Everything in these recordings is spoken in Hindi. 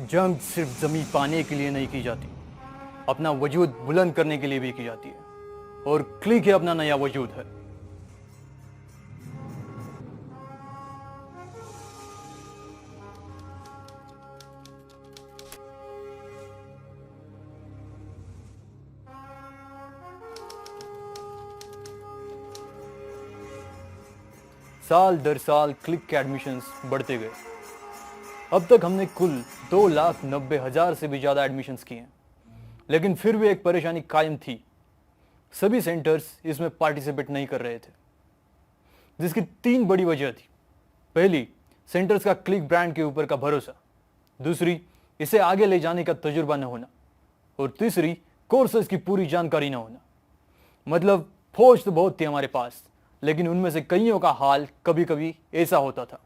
जंग सिर्फ जमी पाने के लिए नहीं की जाती, अपना वजूद बुलंद करने के लिए भी की जाती है। और क्लिक ही अपना नया वजूद है। साल दर साल क्लिक के एडमिशन्स बढ़ते गए। अब तक हमने कुल 2,90,000 से भी ज़्यादा एडमिशन्स किए हैं, लेकिन फिर भी एक परेशानी कायम थी। सभी सेंटर्स इसमें पार्टिसिपेट नहीं कर रहे थे, जिसकी 3 बड़ी वजह थी। पहली, सेंटर्स का क्लिक ब्रांड के ऊपर का भरोसा। दूसरी, इसे आगे ले जाने का तजुर्बा न होना। और तीसरी, कोर्सेज की पूरी जानकारी न होना। मतलब फौज तो बहुत थी हमारे पास, लेकिन उनमें से कईयों का हाल कभी कभी ऐसा होता था।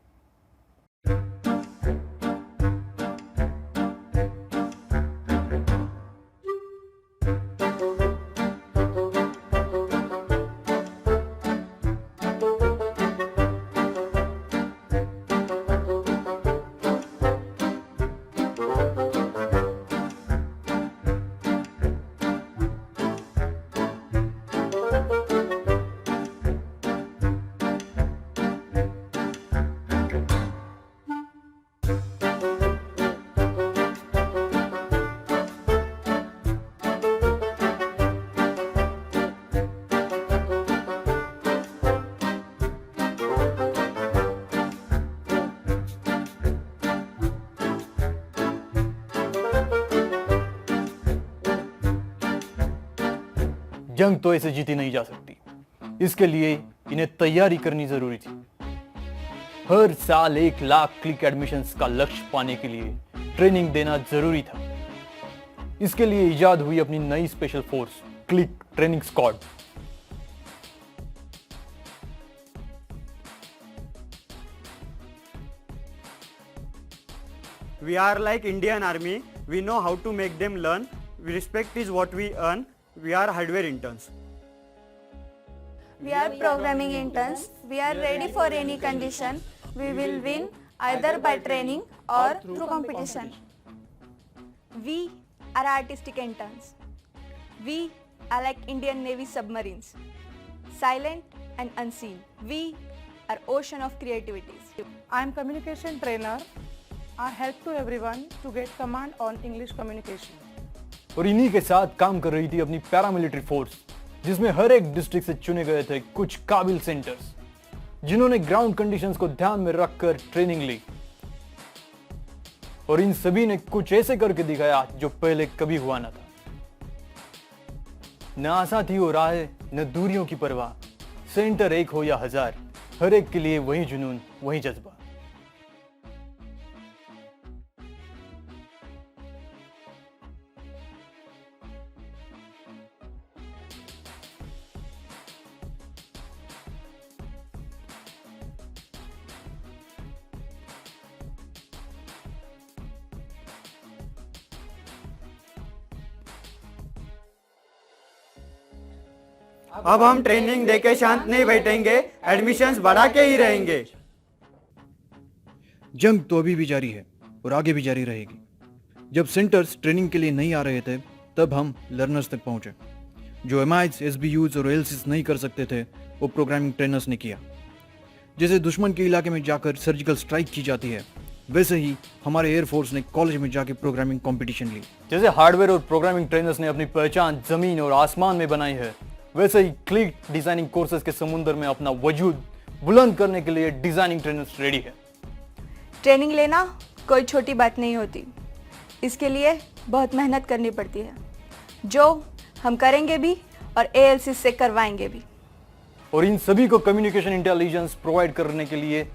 जंग तो ऐसे जीती नहीं जा सकती, इसके लिए इन्हें तैयारी करनी जरूरी थी। हर साल 1 लाख क्लिक एडमिशन्स का लक्ष्य पाने के लिए ट्रेनिंग देना जरूरी था। इसके लिए इजाद हुई अपनी नई special force, click training squad. We are like Indian Army. We know how to make them learn. Respect is what we earn. We are hardware interns. We are programming interns. We are ready for any condition. We will win either by training or through competition. We are artistic interns. We are like Indian Navy submarines. Silent and unseen. We are ocean of creativities. I am communication trainer. I help to everyone to get command on English communication. और इन्हीं के साथ काम कर रही थी अपनी पैरामिलिट्री फोर्स, जिसमें हर एक डिस्ट्रिक्ट से चुने गए थे कुछ काबिल सेंटर्स, जिन्होंने ग्राउंड कंडीशंस को ध्यान में रखकर ट्रेनिंग ली। और इन सभी ने कुछ ऐसे करके दिखाया जो पहले कभी हुआ न था। न आशा थी वो राह, न दूरियों की परवाह। सेंटर एक हो या हजार, हर एक के लिए वही जुनून, वही जज्बा। अब हम ट्रेनिंग देके शांत नहीं बैठेंगे, एडमिशन्स बढ़ा के ही रहेंगे। जंग तो अभी भी जारी है और आगे भी जारी रहेगी। जब सेंटर्स ट्रेनिंग के लिए नहीं आ रहे थे, तब हम लर्नर्स तक पहुंचे। जो एमआईज, एसबीयूज और एलसीज नहीं कर सकते थे, वो प्रोग्रामिंग ट्रेनर्स ने किया। जैसे दुश्मन के इलाके में जाकर सर्जिकल स्ट्राइक की जाती है, वैसे ही हमारे एयरफोर्स ने कॉलेज में जाके प्रोग्रामिंग कंपटीशन ली। जैसे हार्डवेयर और प्रोग्रामिंग ट्रेनर्स ने अपनी पहचान जमीन और आसमान में बनाई है, वैसे ही क्लिक डिजाइनिंग कोर्सेज के समुद्र में अपना वजूद बुलंद करने के लिए डिजाइनिंग ट्रेनर्स रेडी है। ट्रेनिंग लेना कोई छोटी बात नहीं होती। इसके लिए बहुत मेहनत करनी पड़ती है, जो हम करेंगे भी और एएलसी से करवाएंगे भी। और इन सभी को कम्युनिकेशन इंटेलिजेंस प्रोवाइड करने के लिए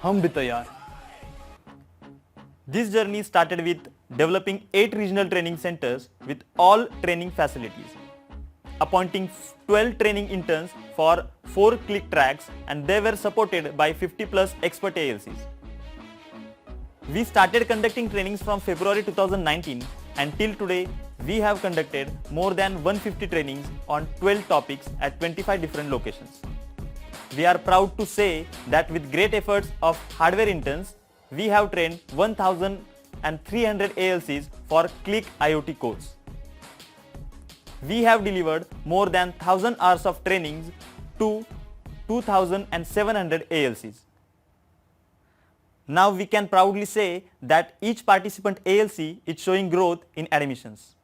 हम भी तैयार। This journey started with developing 8 regional training centers with all training facilities, appointing 12 training interns for 4 click tracks, and they were supported by 50 plus expert ALCs. We started conducting trainings from February 2019, and till today we have conducted more than 150 trainings on 12 topics at 25 different locations. We are proud to say that with great efforts of hardware interns, we have trained 1,000 and 300 ALCs for Click IoT course. We have delivered more than 1000 hours of trainings to 2700 ALCs. Now we can proudly say that each participant ALC is showing growth in admissions.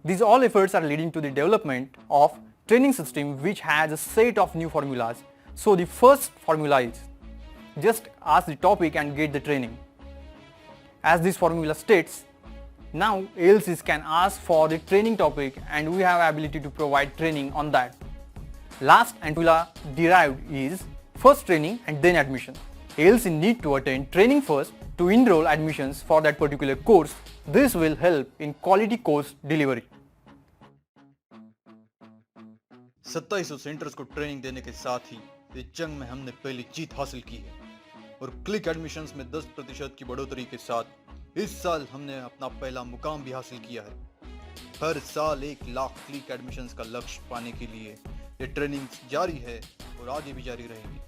These all efforts are leading to the development of training system which has a set of new formulas. So the first formula is just ask the topic and get the training. As this formula states, now ALCs can ask for the training topic and we have ability to provide training on that. Last and formula derived is first training and then admission. ALC need to attend training first to enroll admissions for that particular course. This will help in quality course delivery. 2700 centres को ट्रेनिंग देने के साथ ही इस जंग में हमने पहली जीत हासिल की है और क्लिक एडमिशंस में 10% की बढ़ोतरी के साथ इस साल हमने अपना पहला मुकाम भी हासिल किया है। हर साल 1 लाख क्लिक एडमिशंस का लक्ष्य पाने के लिए ये ट्रेनिंग जारी है और आगे भी जारी रहेगी।